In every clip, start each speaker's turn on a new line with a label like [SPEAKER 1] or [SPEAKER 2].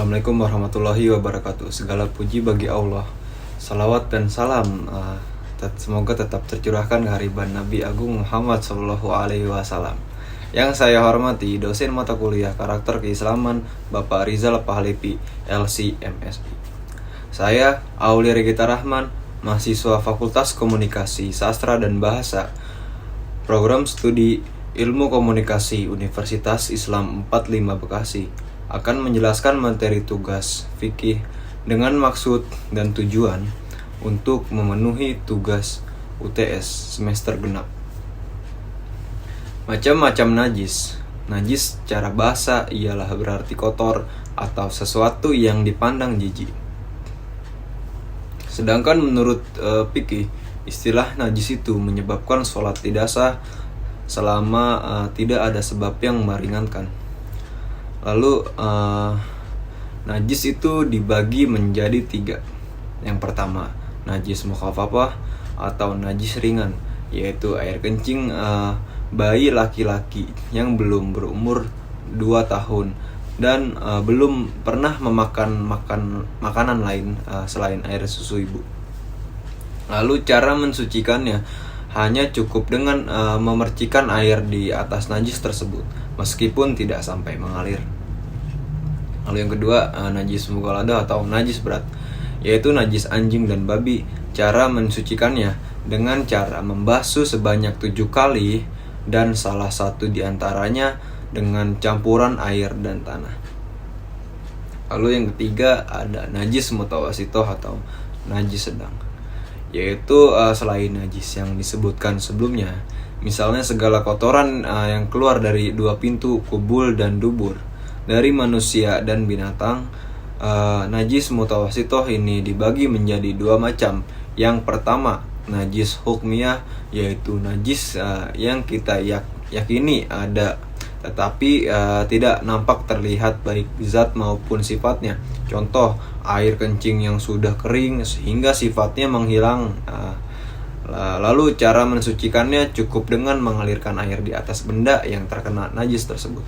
[SPEAKER 1] Assalamualaikum warahmatullahi wabarakatuh. Segala puji bagi Allah. Salawat dan salam semoga tetap tercurahkan kehariban Nabi Agung Muhammad SAW. Yang saya hormati dosen mata kuliah Karakter Keislaman Bapak Rizal Pahlevi, LC/MSI. Saya Aulia Regita Rahman, mahasiswa Fakultas Komunikasi, Sastra dan Bahasa, Program Studi Ilmu Komunikasi Universitas Islam 45 Bekasi, akan menjelaskan materi tugas fikih dengan maksud dan tujuan untuk memenuhi tugas UTS semester genap. Macam-macam najis. Najis secara bahasa ialah berarti kotor atau sesuatu yang dipandang jijik. Sedangkan menurut fikih, istilah najis itu menyebabkan sholat tidak sah selama tidak ada sebab yang meringankan. Lalu najis itu dibagi menjadi 3. Yang pertama, najis mukhafafah atau najis ringan, yaitu air kencing bayi laki-laki yang belum berumur 2 tahun dan belum pernah memakan makanan lain selain air susu ibu. Lalu cara mensucikannya hanya cukup dengan memercikan air di atas najis tersebut, meskipun tidak sampai mengalir. Lalu yang kedua, najis mughaladah atau najis berat, yaitu najis anjing dan babi. Cara mensucikannya dengan cara membasuh sebanyak 7 kali dan salah satu diantaranya dengan campuran air dan tanah. Lalu yang ketiga ada najis mutawasitoh atau najis sedang, yaitu selain najis yang disebutkan sebelumnya, misalnya segala kotoran yang keluar dari 2 pintu kubul dan dubur dari manusia dan binatang. Najis mutawasitoh ini dibagi menjadi 2 macam. Yang pertama, najis hukmiyah, yaitu najis yang kita yakini ada tetapi tidak nampak terlihat baik zat maupun sifatnya. Contoh, air kencing yang sudah kering sehingga sifatnya menghilang. Lalu cara mensucikannya cukup dengan mengalirkan air di atas benda yang terkena najis tersebut.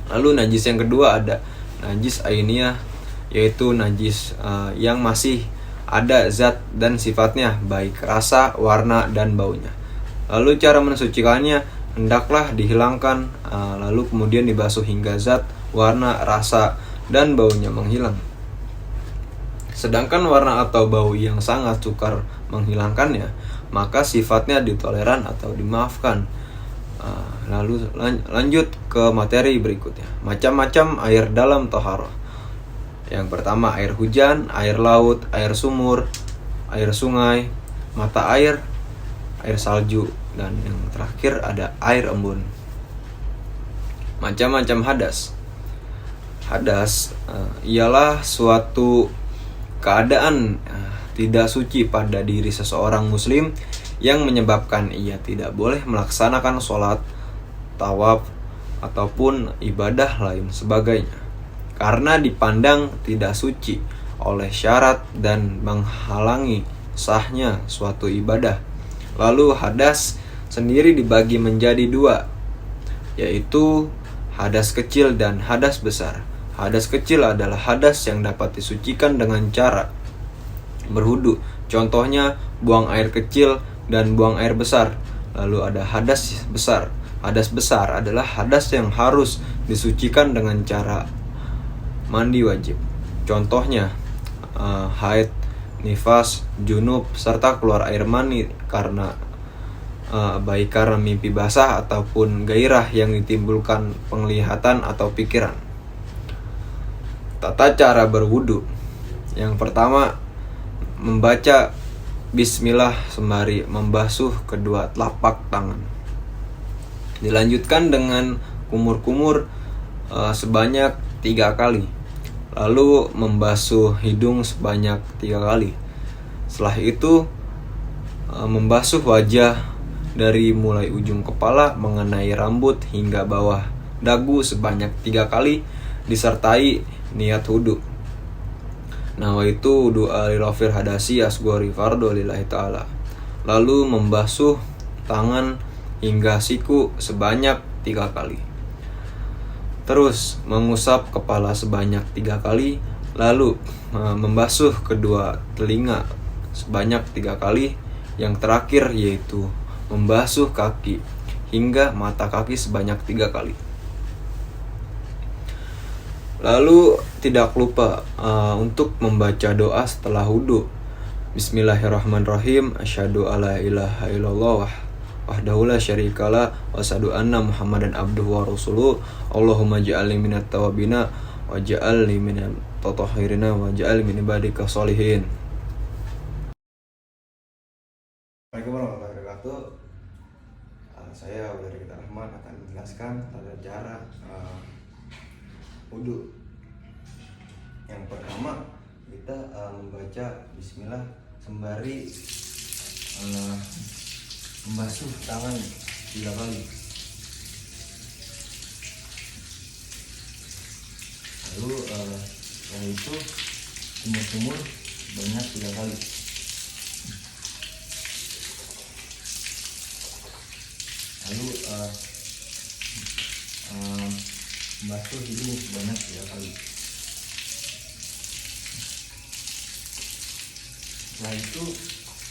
[SPEAKER 1] Lalu najis yang kedua ada najis ainiyah, yaitu najis yang masih ada zat dan sifatnya baik rasa, warna, dan baunya. Lalu cara mensucikannya hendaklah dihilangkan, lalu kemudian dibasuh hingga zat, warna, rasa, dan baunya menghilang. Sedangkan warna atau bau yang sangat sukar menghilangkannya, maka sifatnya ditoleran atau dimaafkan. Lalu lanjut ke materi berikutnya. Macam-macam air dalam toharoh. Yang pertama, air hujan, air laut, air sumur, air sungai, mata air, air salju, dan yang terakhir ada air embun. Macam-macam hadas. Hadas ialah suatu keadaan tidak suci pada diri seseorang muslim yang menyebabkan ia tidak boleh melaksanakan sholat, tawaf, ataupun ibadah lain sebagainya, karena dipandang tidak suci oleh syarat dan menghalangi sahnya suatu ibadah. Lalu hadas sendiri dibagi menjadi 2, yaitu hadas kecil dan hadas besar. Hadas kecil adalah hadas yang dapat disucikan dengan cara berwudu. Contohnya buang air kecil dan buang air besar. Lalu ada hadas besar. Hadas besar adalah hadas yang harus disucikan dengan cara mandi wajib. Contohnya haid, nifas, junub, serta keluar air mani baik karena mimpi basah ataupun gairah yang ditimbulkan penglihatan atau pikiran. Tata cara berwudu. Yang pertama, membaca bismillah sembari membasuh kedua telapak tangan. Dilanjutkan dengan kumur-kumur sebanyak 3 kali. Lalu membasuh hidung sebanyak 3 kali. Setelah itu membasuh wajah dari mulai ujung kepala mengenai rambut hingga bawah dagu sebanyak 3 kali, disertai niat wudu. Nawaitu doa lirafir hadasi asgori fardo lillahi ta'ala. Lalu membasuh tangan hingga siku sebanyak 3 kali. Terus mengusap kepala sebanyak 3 kali, lalu membasuh kedua telinga sebanyak 3 kali. Yang terakhir yaitu membasuh kaki hingga mata kaki sebanyak 3 kali. Lalu tidak lupa untuk membaca doa setelah wudhu. Bismillahirrahmanirrahim. Asyhadu alla ilaha illallah wahdahu la syarikalah wa asyhadu anna Muhammadan abduhu wa rasuluh. Allahumma ja'alni minat tawabina wa ja'alni minat tatahhirina wa ja'alni min ibadika sholihin. Assalamualaikum warahmatullahi wabarakatuh. Saya Abdul Rahman akan menjelaskan tata cara wudhu. Yang pertama, kita membaca bismillah sembari membasuh tangan 3 kali. Lalu setelah itu kumur-kumur banyak 3 kali. Lalu membasuh hidung sebanyak 3 kali. Setelah itu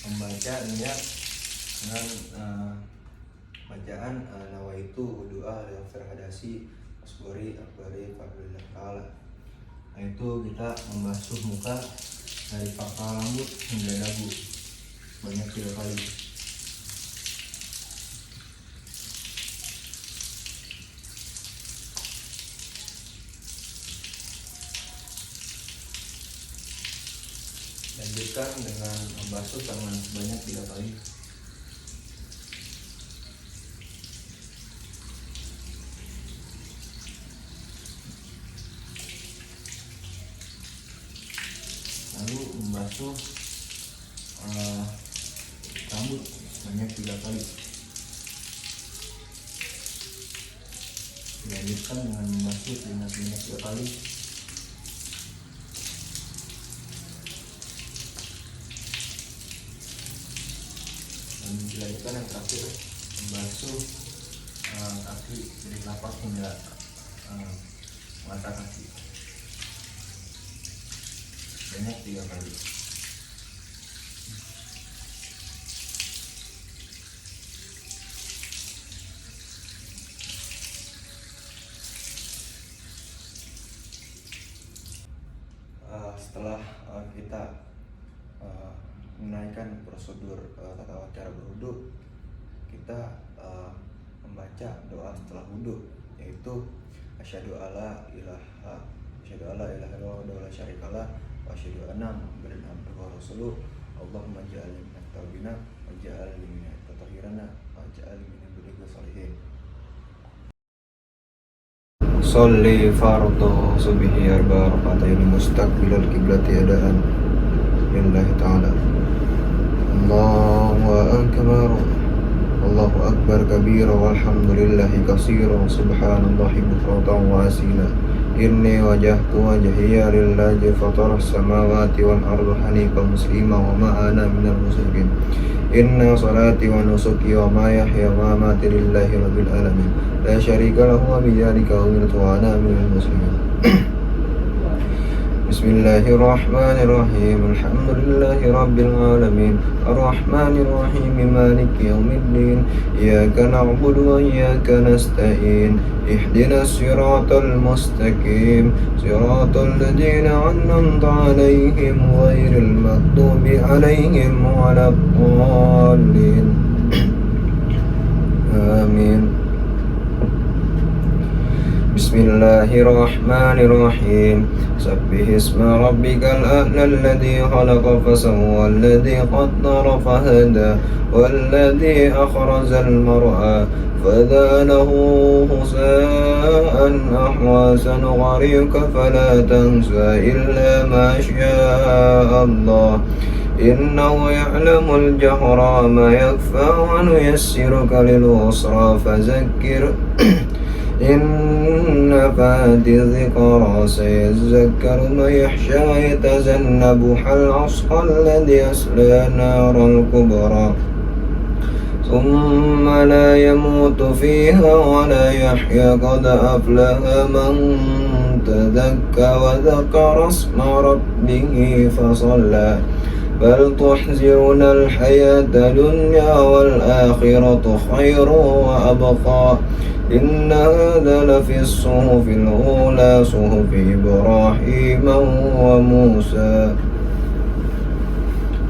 [SPEAKER 1] membaca niat dengan bacaan nawaitu doa yang terhadasi asbori akbari fadlillah ta'ala. Nah, itu kita membasuh muka dari pangkal rambut hingga dagu banyak 3 kali. Lanjutkan dengan membasuh tangan sebanyak 3 kali. Lalu membasuh rambut sebanyak 3 kali. Dilanjutkan dengan membasuh telinga sebanyak 3 kali. Dan dilanjutkan yang terakhir membasuh kaki dari telapak hingga mata kaki banyak 3 kali. Setelah kita menaikkan prosedur tata cara berwudu, kita membaca doa setelah wudu, yaitu asyhadu alla ilaha illallah wa la syarikalah wa asyhadu anna Muhammadan abduhu wa rasuluh. Allahumma ja'alni minat tawabina wa ja'alni minat tatahhirina wa ja'alni min ibadika sholihin. Sholli fardhu subhi arba raka'atain mustaqbilal qiblati adaan lillahi ta'ala. Allahu akbar, Allahu akbar kabira walhamdulillahi katsira subhanallahi bukratan wa asila. Inni wajahtu wajhiya lillazi fatara samawati wal arda hanifan muslima wa ma ana minal musyrikin. Inna salati wa nusuki wa ma yahya wa mamati lillahi rabbil alamin la syarika lahu wa bidzalika umirtu wa ana minal muslimin. Bismillahirrahmanirrahim. Alhamdulillahi rabbil alamin. Arrahmanir rahim. Maliki yaumiddin. Iyyaka na'budu wa iyyaka nasta'in. Ihdinas siratal mustaqim. Siratal ladzina an'amta 'alaihim ghairil maghdubi 'alaihim waladdallin. Amin. Bismillahirrahmanirrahim. Sabbihisma rabbikal a'la alladhi khalaqa fasawwa alladhi qaddara fahada walladhi akhrajal mar'a fadhalahu husa'an ahwa sanughriqka fala tansa illa ma syaa Allah innahu ya'lamul jahra ma yakhfa wa nuyassiruka lil usra fadhakkir Inna fati dzikra sayazakkaru man yakhsha wa yatajannabuhal ashqa alladhi yasla naral kubra ثم لا يموت فيها ولا يحيا. قد أفلح من تزكى وذكر اسم ربه فصلى بل تحزنون الحياة الدنيا والآخرة خير وأبقى إن هذا لفي الصحف الأولى صحف إبراهيم وموسى.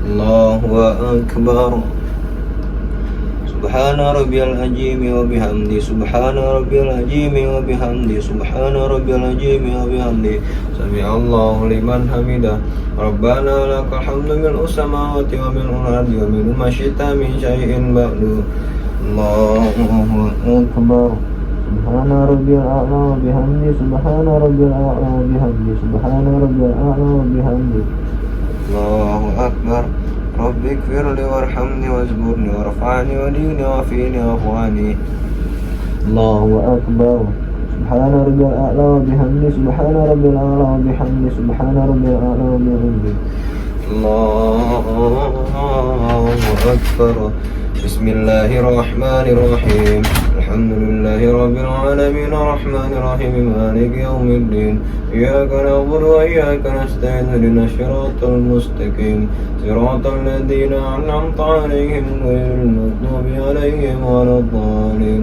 [SPEAKER 1] الله أكبر. سبحان ربي العظيم وبحمده سبحان ربي العظيم وبحمده سبحان ربي العظيم وبحمده سمع الله لمن حمده ربنا لك الحمد ملء السماوات وملء الأرض وملء ما شئت من شيء بعد. الله أكبر. سبحان ربي الأعلى وبحمده سبحان ربي الأعلى وبحمده سبحان ربي الأعلى وبحمده. الله أكبر. رب اغفر لي وارحمني واجبرني وارفعني وديني وعافيني واخواني. الله أكبر. سبحان ربي الأعلى وبحمده سبحان ربي الأعلى وبحمده سبحان ربي الأعلى وبحمده. الله أكبر. بسم الله الرحمن الرحيم الحمد لله رب العالمين الرحمن الرحيم مالك يوم الدين إياك نعبد وإياك نستعين اهدنا الصراط المستقيم صراط الذين أنعمت عليهم غير المغضوب عليهم ولا الضالين.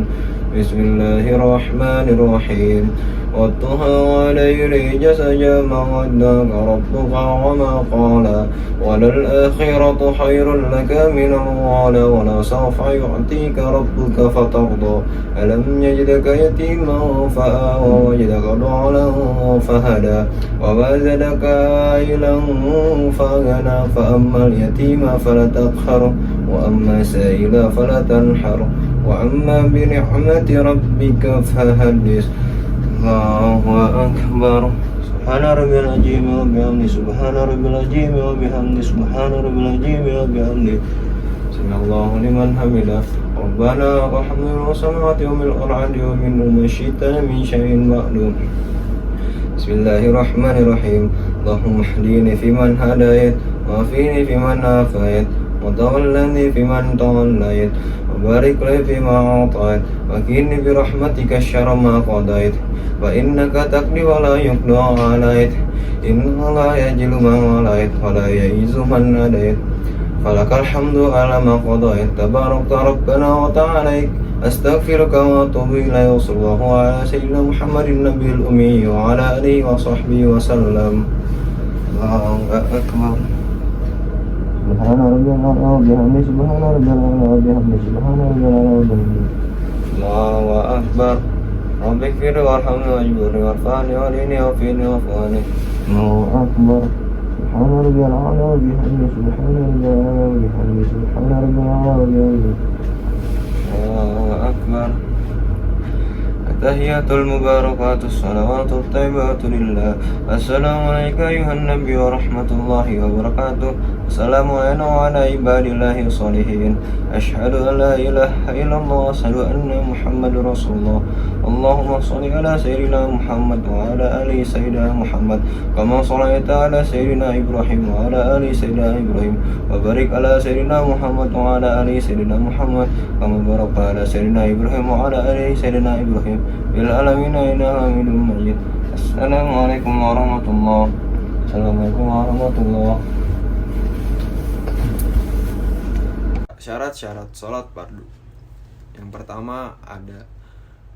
[SPEAKER 1] بسم الله الرحمن الرحيم والضحى والليل إذا سجى ما ودعك ربك وما قالى وللآخرة خير لك من الأولى ولسوف يعطيك ربك فترضى ألم يجدك يتيما فآوى ووجدك ضالا فهدى ووجدك عائلا فأغنى فأما اليتيم فلا تقهر وأما السائل فلا تنحر وأما بنعمة ربك فحدث. الله أكبر. سبحان ربي العظيم وبحمده سبحان ربي العظيم وبحمده سبحان ربي العظيم وبحمده سمع الله لمن حمده ربنا لك الحمد ملء السماوات وملء الأرض وملء ما شئت من شيء بعد. بسم الله الرحمن الرحيم اللهم اهدني فيمن هديت وعافني فيمن عافيت وتولني فيمن توليت وبارك لي فيما أعطيت وقني برحمتك شر ما قضيت فإنك تقضي ولا يقضى عليك إنه لا يجل من وليت ولا يعز من ناديت فلك الحمد على ما قضيت تبارك ربنا وتعاليت أستغفرك وأتوب إليك وصلى الله على سيدنا محمد النبي الأمي وعلى آله وصحبه وسلم. الله أكبر. سبحان ربي الأعلى وبحمده سبحان ربي الأعلى وبحمده سبحان ربي الأعلى وبحمده. الله أكبر. رب اغفر وارحمني واجبرني وارفعني وديني وعافيني واخواني. الله أكبر. سبحان ربي الأعلى وبحمده سبحان ربي الأعلى وبحمده سبحان ربي الأعلى وبحمده. الله أكبر. التحيات المباركات الصلوات الطيبات لله. السلام عليك أيها النبي ورحمة الله وبركاته. السلام علينا وعلى عباد الله الصالحين. أشهد أن لا إله إلا الله وأشهد أن محمد رسول الله. اللهم صل على سيدنا محمد وعلى آل سيدنا محمد كما صليت على سيدنا إبراهيم وعلى آل سيدنا إبراهيم وبارك على سيدنا محمد وعلى آل سيدنا محمد كما باركت على سيدنا إبراهيم وعلى آل سيدنا إبراهيم بالعالمين إنك حميد مجيد. السلام عليكم ورحمة الله. Assalamualaikum warahmatullahi. Syarat-syarat sholat fardu. Yang pertama ada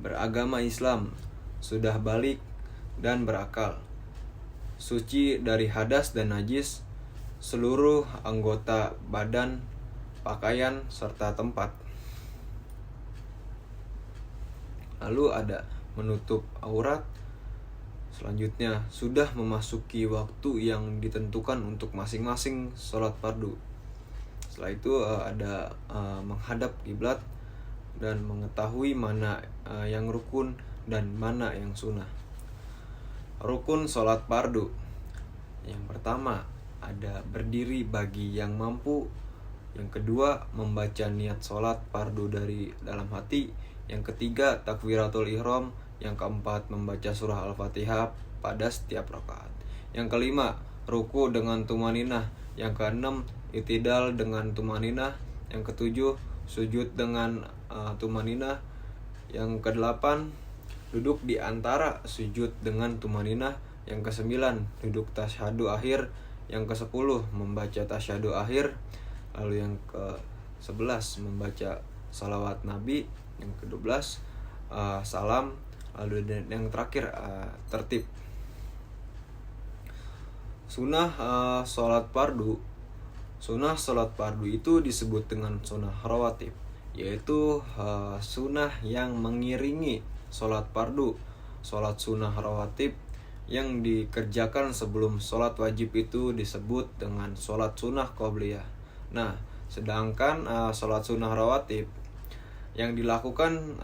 [SPEAKER 1] beragama Islam, sudah balik dan berakal, suci dari hadas dan najis, seluruh anggota badan, pakaian, serta tempat. Lalu ada menutup aurat. Selanjutnya sudah memasuki waktu yang ditentukan untuk masing-masing sholat fardu. Setelah itu ada menghadap kiblat dan mengetahui mana yang rukun dan mana yang sunnah. Rukun sholat fardu. Yang pertama ada berdiri bagi yang mampu. Yang kedua membaca niat sholat fardu dari dalam hati. Yang ketiga takbiratul ihram. Yang keempat membaca surah Al-Fatihah pada setiap rakaat. Yang kelima ruku dengan tumaninah. Yang keenam itidal dengan tumaninah. Yang ketujuh sujud dengan tumaninah. Yang ke-8, duduk di antara sujud dengan tumaninah. Yang ke-9, duduk tasyahud akhir. Yang ke-10, membaca tasyahud akhir. Lalu yang ke-11, membaca salawat Nabi. Yang ke-12, salam. Lalu yang terakhir, tertib. Sunnah sholat fardu. Sunnah sholat fardu itu disebut dengan sunnah rawatib, yaitu sunnah yang mengiringi sholat fardu. Sholat sunnah rawatib yang dikerjakan sebelum sholat wajib itu disebut dengan sholat sunnah qobliyah. Nah, sedangkan sholat sunnah rawatib yang dilakukan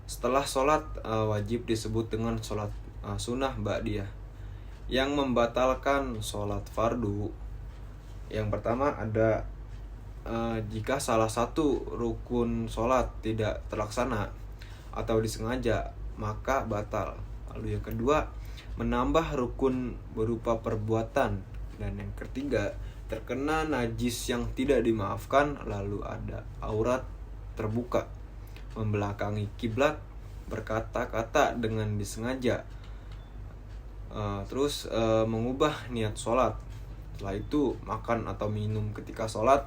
[SPEAKER 1] setelah sholat wajib disebut dengan sholat sunnah ba'diyah. Yang membatalkan sholat fardu, yang pertama ada jika salah satu rukun sholat tidak terlaksana atau disengaja, maka batal. Lalu yang kedua, menambah rukun berupa perbuatan. Dan yang ketiga, terkena najis yang tidak dimaafkan. Lalu ada aurat terbuka, membelakangi kiblat, berkata-kata dengan disengaja, mengubah niat sholat. Setelah itu, makan atau minum ketika sholat,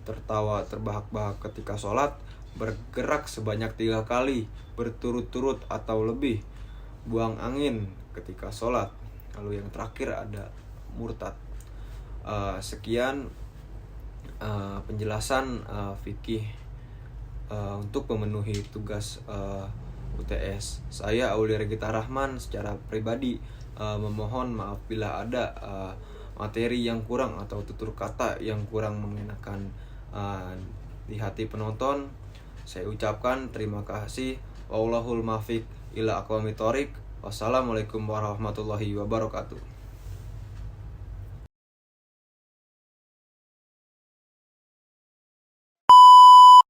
[SPEAKER 1] tertawa terbahak-bahak ketika sholat, bergerak sebanyak 3 kali berturut-turut atau lebih, buang angin ketika sholat. Lalu yang terakhir ada murtad. Sekian penjelasan fikih untuk memenuhi tugas UTS. Saya Aulia Regita Rahman secara pribadi memohon maaf bila ada materi yang kurang atau tutur kata yang kurang mengenakan di hati penonton. Saya ucapkan terima kasih. Wallahul muwaffiq ila aqwamit thoriq. Wassalamualaikum warahmatullahi wabarakatuh.